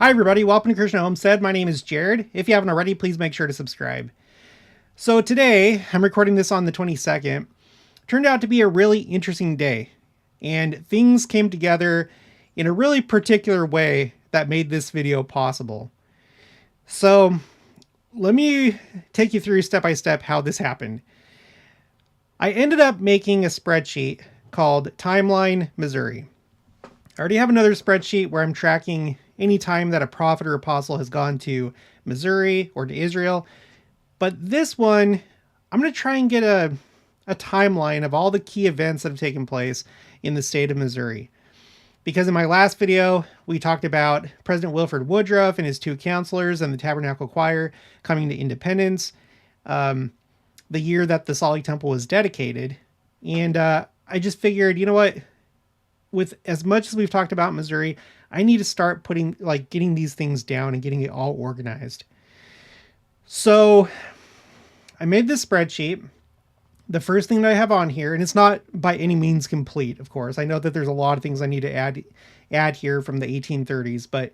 Hi everybody, welcome to Christian Homestead. My name is Jared. If you haven't already, please make sure to subscribe. So today, I'm recording this on the 22nd. Turned out to be a really interesting day, and things came together in a really particular way that made this video possible. So let me take you through step by step how this happened. I ended up making a spreadsheet called Timeline Missouri. I already have another spreadsheet where I'm tracking any time that a prophet or apostle has gone to Missouri or to Israel. But this one, I'm going to try and get a timeline of all the key events that have taken place in the state of Missouri. Because in my last video, we talked about President Wilford Woodruff and his two counselors and the Tabernacle Choir coming to independence, the year that the Salt Lake Temple was dedicated. And I just figured, you know what? With as much as we've talked about Missouri, I need to start getting these things down and getting it all organized. So I made this spreadsheet. The first thing that I have on here, and it's not by any means complete, of course. I know that there's a lot of things I need to add here from the 1830s, but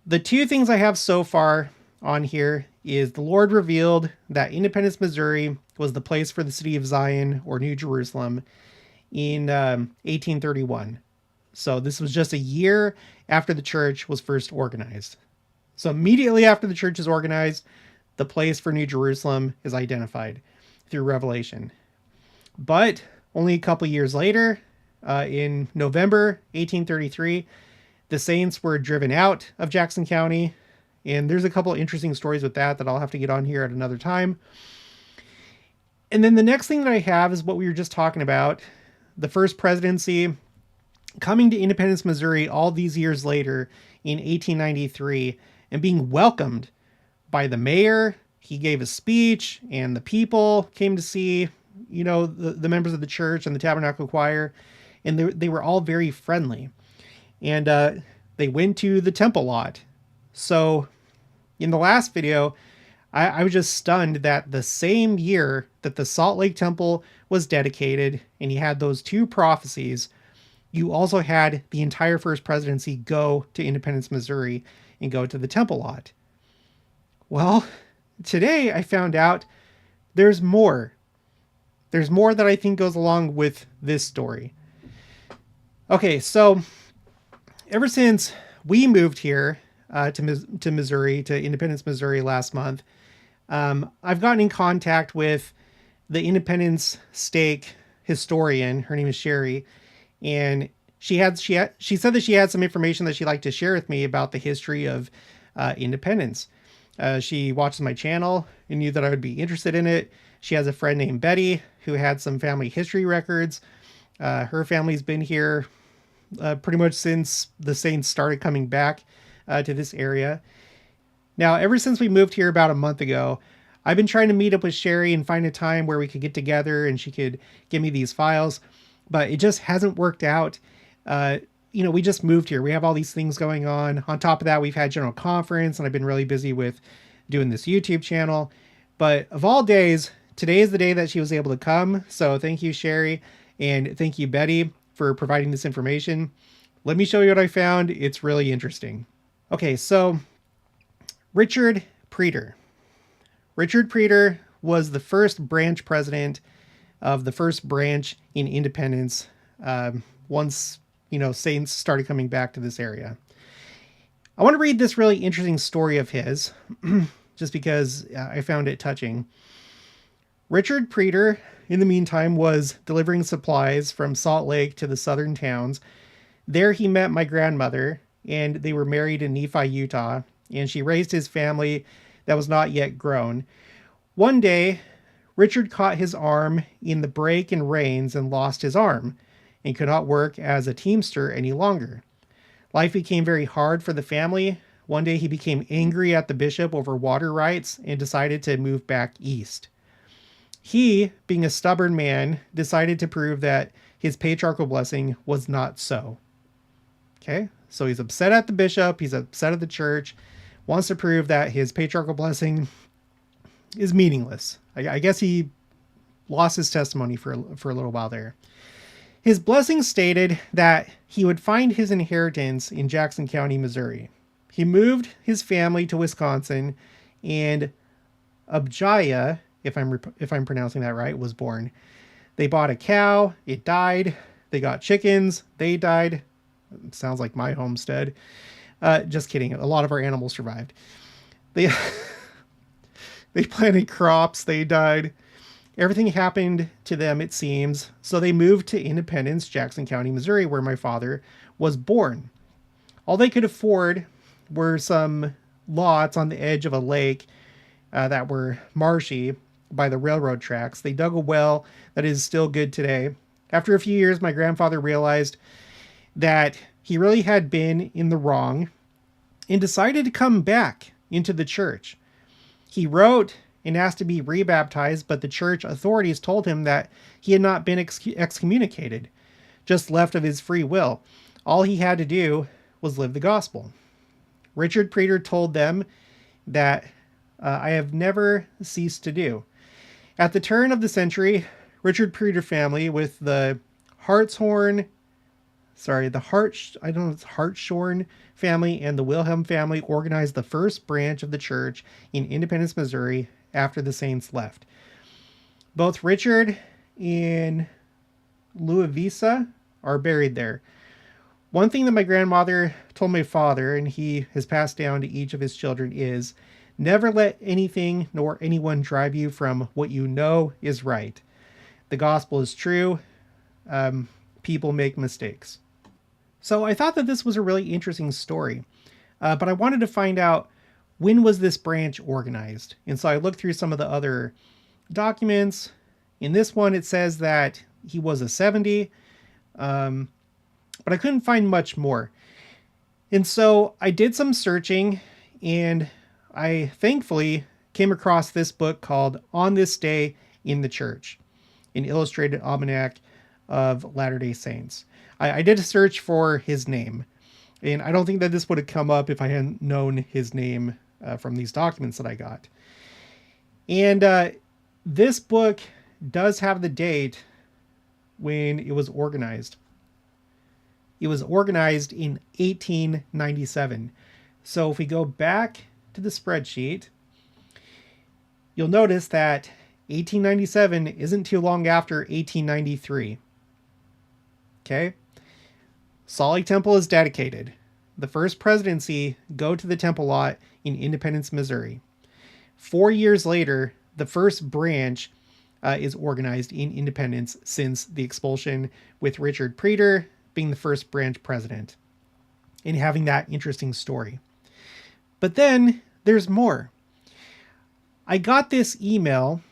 the two things I have so far on here is the Lord revealed that Independence, Missouri was the place for the city of Zion or New Jerusalem in 1831. So this was just a year after the church was first organized. So immediately after the church is organized, the place for New Jerusalem is identified through Revelation. But only a couple years later, in November 1833, the saints were driven out of Jackson County. And there's a couple interesting stories with that I'll have to get on here at another time. And then the next thing that I have is what we were just talking about. The first presidency coming to Independence, Missouri all these years later in 1893 and being welcomed by the mayor. He gave a speech and the people came to see, the members of the church and the Tabernacle Choir, and they were all very friendly. And they went to the temple lot. So in the last video, I was just stunned that the same year that the Salt Lake Temple was dedicated and you had those two prophecies, you also had the entire first presidency go to Independence, Missouri and go to the temple lot. Well, today I found out there's more. There's more that I think goes along with this story. Okay, so ever since we moved here to Missouri, to Independence, Missouri last month, I've gotten in contact with the Independence Stake historian. Her name is Sherry, and she said that she had some information that she'd like to share with me about the history of independence. She watches my channel and knew that I would be interested in it. She has a friend named Betty who had some family history records. Her family's been here pretty much since the Saints started coming back to this area. Now, ever since we moved here about a month ago, I've been trying to meet up with Sherry and find a time where we could get together and she could give me these files, but it just hasn't worked out. We just moved here. We have all these things going on. On top of that, we've had General Conference, and I've been really busy with doing this YouTube channel. But of all days, today is the day that she was able to come. So thank you, Sherry, and thank you, Betty, for providing this information. Let me show you what I found. It's really interesting. Okay, so Richard Preeter. Richard Preeter was the first branch president of the first branch in Independence once, Saints started coming back to this area. I want to read this really interesting story of his, just because I found it touching. Richard Preeter, in the meantime, was delivering supplies from Salt Lake to the southern towns. There he met my grandmother, and they were married in Nephi, Utah, and she raised his family that was not yet grown. One day, Richard caught his arm in the break and rains and lost his arm and could not work as a teamster any longer. Life became very hard for the family. One day he became angry at the bishop over water rights and decided to move back east. He, being a stubborn man, decided to prove that his patriarchal blessing was not so. Okay, so he's upset at the bishop, he's upset at the church, wants to prove that his patriarchal blessing is meaningless. I guess he lost his testimony for a little while there. His blessing stated that he would find his inheritance in Jackson County, Missouri. he moved his family to Wisconsin, and Abjaya, if I'm pronouncing that right, was born. They bought a cow, it died. They got chickens, they died. It sounds like my homestead. Just kidding. A lot of our animals survived. They they planted crops, they died. Everything happened to them, it seems. So they moved to Independence, Jackson County, Missouri, where my father was born. All they could afford were some lots on the edge of a lake that were marshy by the railroad tracks. They dug a well that is still good today. After a few years, my grandfather realized that he really had been in the wrong and decided to come back into the church. He wrote and asked to be rebaptized, but the church authorities told him that he had not been excommunicated, just left of his free will. All he had to do was live the gospel. Richard Preeter told them that I have never ceased to do. At the turn of the century, Richard Preeter family with the Hartshorn family and the Wilhelm family organized the first branch of the church in Independence, Missouri after the Saints left. Both Richard and Louisa are buried there. One thing that my grandmother told my father, and he has passed down to each of his children, is never let anything nor anyone drive you from what you know is right. The gospel is true. People make mistakes. So I thought that this was a really interesting story, but I wanted to find out, when was this branch organized? And so I looked through some of the other documents. In this one, it says that he was a 70, but I couldn't find much more. And so I did some searching, and I thankfully came across this book called On This Day in the Church, an illustrated almanac of Latter-day Saints. I did a search for his name, and I don't think that this would have come up if I hadn't known his name from these documents that I got. And this book does have the date when it was organized. It was organized in 1897. So if we go back to the spreadsheet, you'll notice that 1897 isn't too long after 1893. Okay? Salt Lake Temple is dedicated. The first presidency go to the temple lot in Independence, Missouri. 4 years later, the first branch is organized in Independence since the expulsion, with Richard Preeter being the first branch president and having that interesting story. But then there's more. I got this email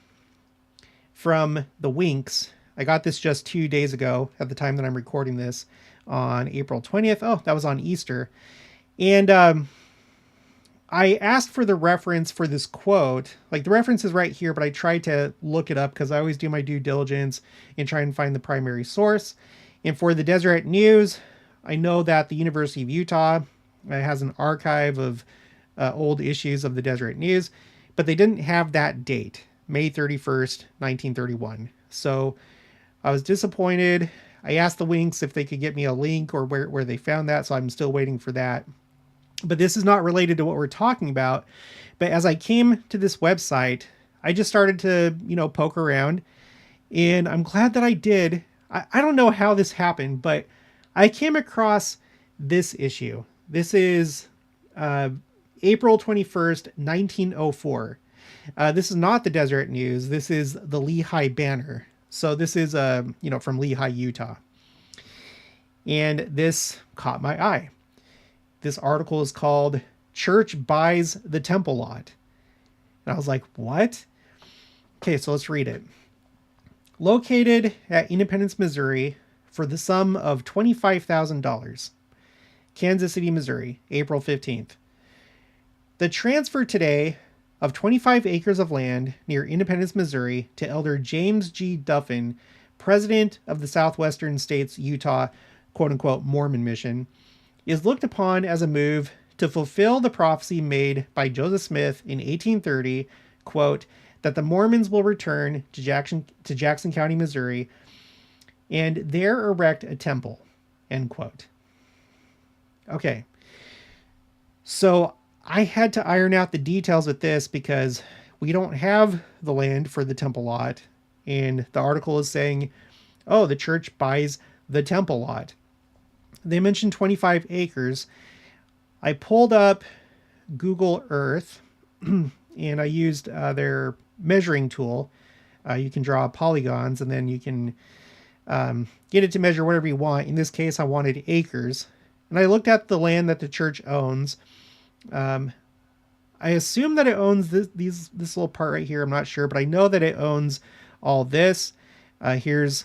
from the Winks. I got this just 2 days ago at the time that I'm recording this, on April 20th. Oh, that was on Easter. And I asked for the reference for this quote. Like, the reference is right here, but I tried to look it up because I always do my due diligence and try and find the primary source. And for the Deseret News, I know that the University of Utah has an archive of old issues of the Deseret News, but they didn't have that date, May 31st, 1931. So I was disappointed. I asked the Winks if they could get me a link or where they found that, so I'm still waiting for that. But this is not related to what we're talking about. But as I came to this website, I just started to, poke around, and I'm glad that I did. I don't know how this happened, but I came across this issue. This is April 21st, 1904. This is not the Deseret News. This is the Lehi Banner. So this is, from Lehi, Utah. And this caught my eye. This article is called "Church Buys the Temple Lot." And I was like, what? Okay, so let's read it. Located at Independence, Missouri, for the sum of $25,000. Kansas City, Missouri, April 15th. The transfer today of 25 acres of land near Independence, Missouri to Elder James G. Duffin, president of the Southwestern States Utah quote-unquote Mormon mission, is looked upon as a move to fulfill the prophecy made by Joseph Smith in 1830, quote, that the Mormons will return to Jackson County, Missouri, and there erect a temple, end quote. Okay. So I had to iron out the details with this because we don't have the land for the temple lot. And the article is saying, oh, the church buys the temple lot. They mentioned 25 acres. I pulled up Google Earth and I used their measuring tool. You can draw polygons and then you can get it to measure whatever you want. In this case, I wanted acres. And I looked at the land that the church owns. I assume that it owns this little part right here. I'm not sure, but I know that it owns all this. Here's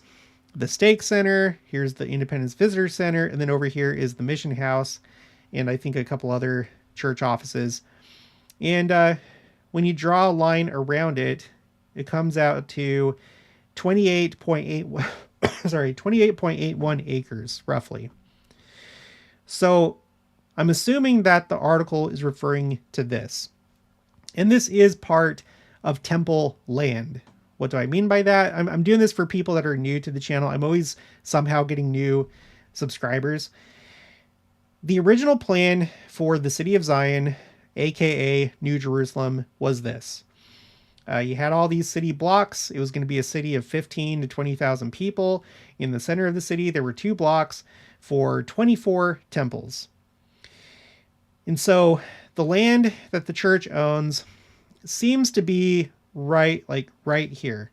the stake center. Here's the Independence Visitor Center. And then over here is the mission house. And I think a couple other church offices. And when you draw a line around it, it comes out to 28.81 acres, roughly. So I'm assuming that the article is referring to this. And this is part of temple land. What do I mean by that? I'm doing this for people that are new to the channel. I'm always somehow getting new subscribers. The original plan for the city of Zion, aka New Jerusalem, was this. You had all these city blocks. It was going to be a city of 15 to 20,000 people. In the center of the city, there were 2 blocks for 24 temples. And so the land that the church owns seems to be right here.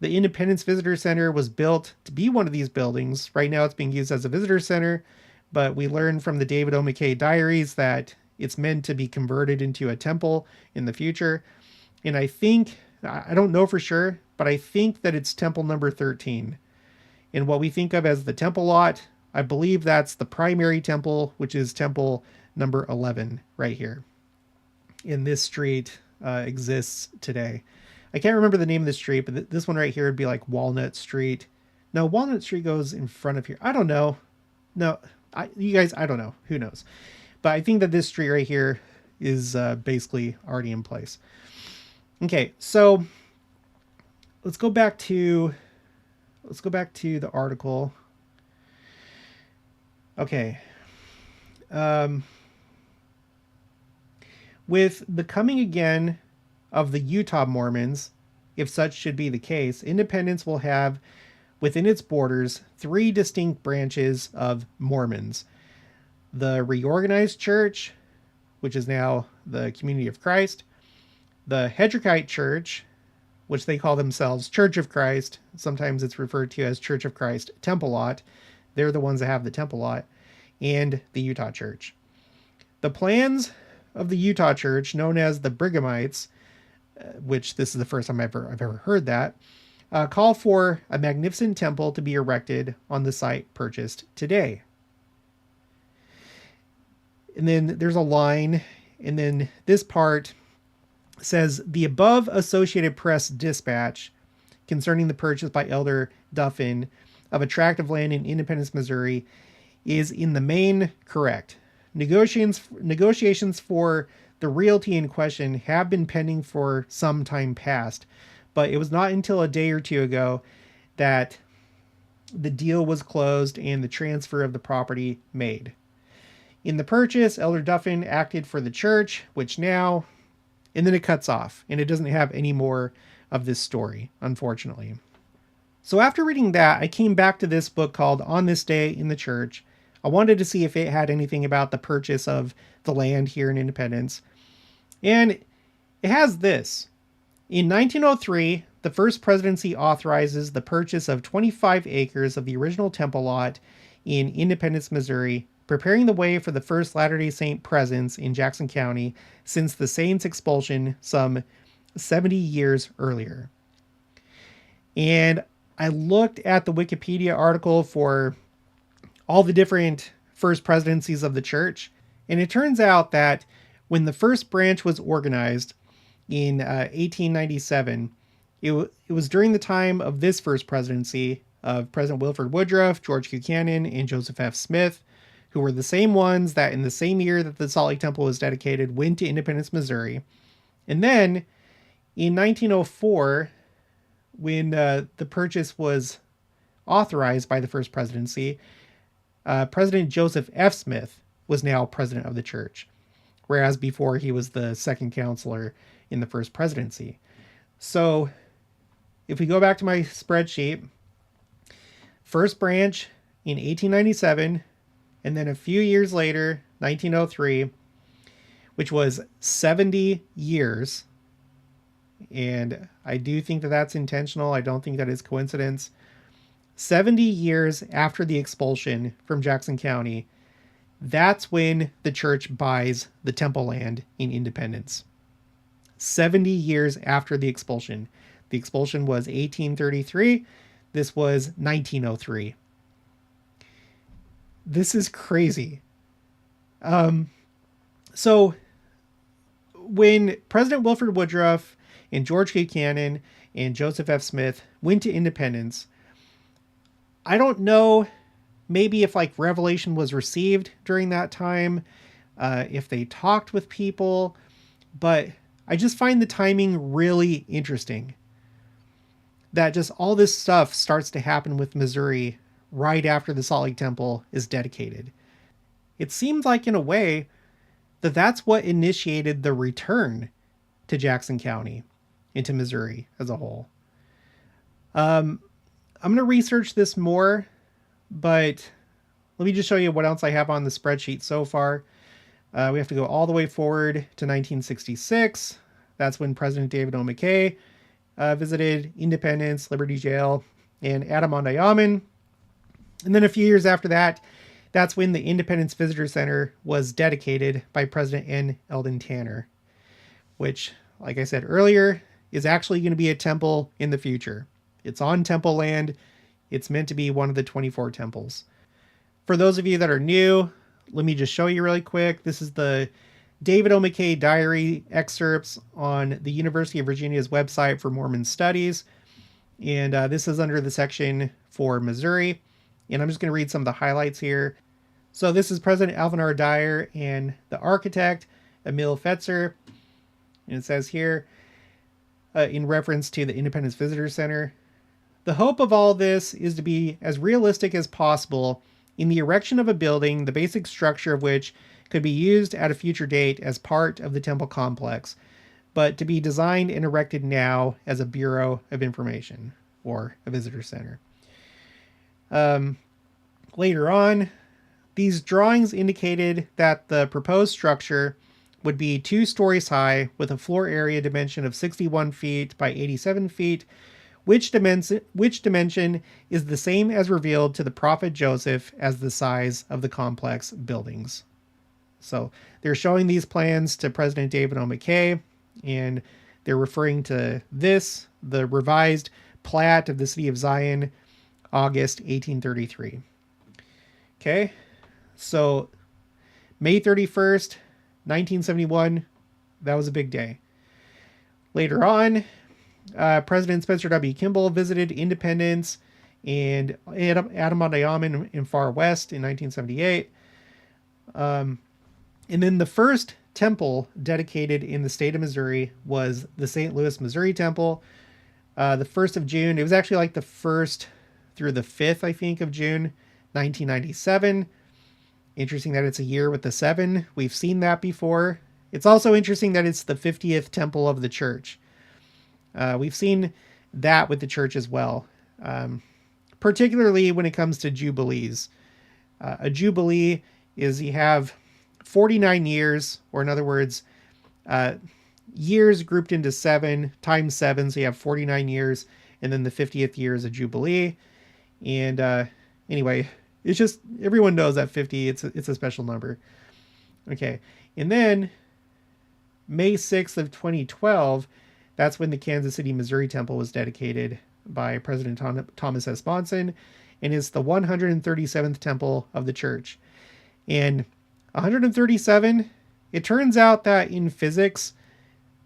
The Independence Visitor Center was built to be one of these buildings. Right now it's being used as a visitor center, but we learned from the David O. McKay diaries that it's meant to be converted into a temple in the future. And I don't know for sure, but I think that it's temple number 13. And what we think of as the temple lot, I believe that's the primary temple, which is temple number 11 right here. And this street exists today. I can't remember the name of the street, but this one right here would be like Walnut Street. No, Walnut Street goes in front of here. I don't know. No, you guys, I don't know. Who knows? But I think that this street right here is basically already in place. Okay, so let's go back to the article. Okay. With the coming again of the Utah Mormons, if such should be the case, Independence will have within its borders 3 distinct branches of Mormons. The Reorganized Church, which is now the Community of Christ, the Hedrickite Church, which they call themselves Church of Christ. Sometimes it's referred to as Church of Christ Temple Lot. They're the ones that have the temple lot, and the Utah Church. The plans of the Utah Church, known as the Brighamites, which this is the first time I've ever heard that, call for a magnificent temple to be erected on the site purchased today. And then there's a line, and then this part says, the above Associated Press dispatch concerning the purchase by Elder Duffin of a tract of land in Independence, Missouri, is in the main correct. Negotiations for the realty in question have been pending for some time past, but it was not until a day or two ago that the deal was closed and the transfer of the property made. In the purchase, Elder Duffin acted for the church, which now, and then it cuts off, and it doesn't have any more of this story, unfortunately. So after reading that, I came back to this book called On This Day in the Church. I wanted to see if it had anything about the purchase of the land here in Independence. And it has this. In 1903, the First Presidency authorizes the purchase of 25 acres of the original temple lot in Independence, Missouri, preparing the way for the first Latter-day Saint presence in Jackson County since the Saints' expulsion some 70 years earlier. And I looked at the Wikipedia article for all the different first presidencies of the church, and it turns out that when the first branch was organized in 1897, it was during the time of this first presidency of President Wilford Woodruff, George Buchanan, and Joseph F. Smith, who were the same ones that in the same year that the Salt Lake Temple was dedicated went to Independence, Missouri. And then in 1904, when the purchase was authorized by the first presidency, President Joseph F. Smith was now president of the church. whereas before he was the second counselor in the first presidency. So if we go back to my spreadsheet, first branch in 1897, and then a few years later, 1903, which was 70 years. And I do think that that's intentional. I don't think that is coincidence. 70 years after the expulsion from Jackson County, that's when the church buys the temple land in Independence. 70 years after the expulsion. The expulsion was 1833. This was 1903. This is crazy. So when President Wilford Woodruff and George Buchanan and Joseph F. Smith went to Independence, I don't know maybe if like revelation was received during that time, if they talked with people, but I just find the timing really interesting. That just all this stuff starts to happen with Missouri right after the Salt Lake Temple is dedicated. It seems like in a way that that's what initiated the return to Jackson County into Missouri as a whole. I'm going to research this more, but let me just show you what else I have on the spreadsheet so far. We have to go all the way forward to 1966. That's when President David O. McKay visited Independence, Liberty Jail, and Adirondack. And then a few years after that, that's when the Independence Visitor Center was dedicated by President N. Eldon Tanner, which, like I said earlier, is actually going to be a temple in the future. It's on temple land. It's meant to be one of the 24 temples. For those of you that are new, let me just show you really quick. This is the David O. McKay diary excerpts on the University of Virginia's website for Mormon studies. And this is under the section for Missouri. And I'm just going to read some of the highlights here. So this is President Alvin R. Dyer and the architect, Emil Fetzer. And it says here, in reference to the Independence Visitor Center, the hope of all this is to be as realistic as possible in the erection of a building, the basic structure of which could be used at a future date as part of the temple complex, but to be designed and erected now as a Bureau of Information or a visitor center. Later on, these drawings indicated that the proposed structure would be 2 stories high with a floor area dimension of 61 feet by 87 feet, which dimension is the same as revealed to the prophet Joseph as the size of the complex buildings. So they're showing these plans to President David O. McKay, and they're referring to this, the revised Plat of the City of Zion, August 1833. Okay, so May 31st, 1971, that was a big day. Later on, President Spencer W. Kimball visited Independence and Adirondack in Far West in 1978. And then the first temple dedicated in the state of Missouri was the St. Louis, Missouri Temple. The 1st of June, it was actually like the 1st through the 5th, I think, of June, 1997. Interesting that it's a year with the 7. We've seen that before. It's also interesting that it's the 50th temple of the church. We've seen that with the church as well, particularly when it comes to jubilees. A jubilee is you have 49 years, or in other words, years grouped into 7 times 7, so you have 49 years, and then the 50th year is a jubilee. And anyway, it's just, everyone knows that 50, it's a special number. Okay, and then May 6th of 2012, that's when the Kansas City, Missouri Temple was dedicated by President Thomas S. Monson, and is the 137th temple of the church. And 137, it turns out that in physics,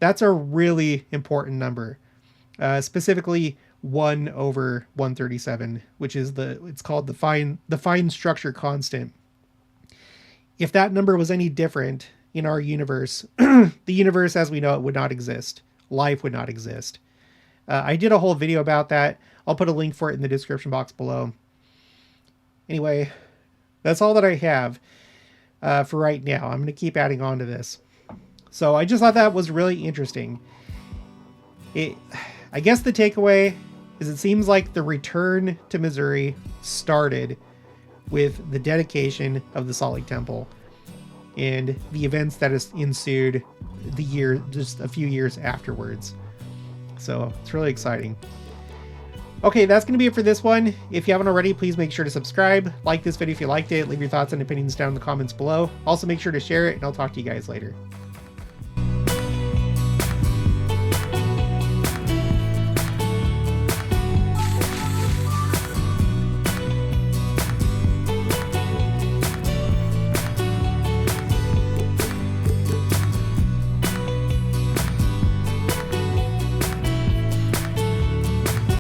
that's a really important number. Specifically 1 over 137, which is it's called the fine structure constant. If that number was any different in our universe, the universe as we know it would not exist. Life would not exist. I did a whole video about that. I'll put a link for it in the description box below. Anyway, that's all that I have for right now. I'm going to keep adding on to this. So I just thought that was really interesting. I guess the takeaway is it seems like the return to Missouri started with the dedication of the Salt Lake Temple and the events that has ensued just a few years afterwards. So it's really exciting. Okay, that's going to be it for this one. If you haven't already, please make sure to subscribe, like this video if you liked it, leave your thoughts and opinions down in the comments below. Also make sure to share it, and I'll talk to you guys later.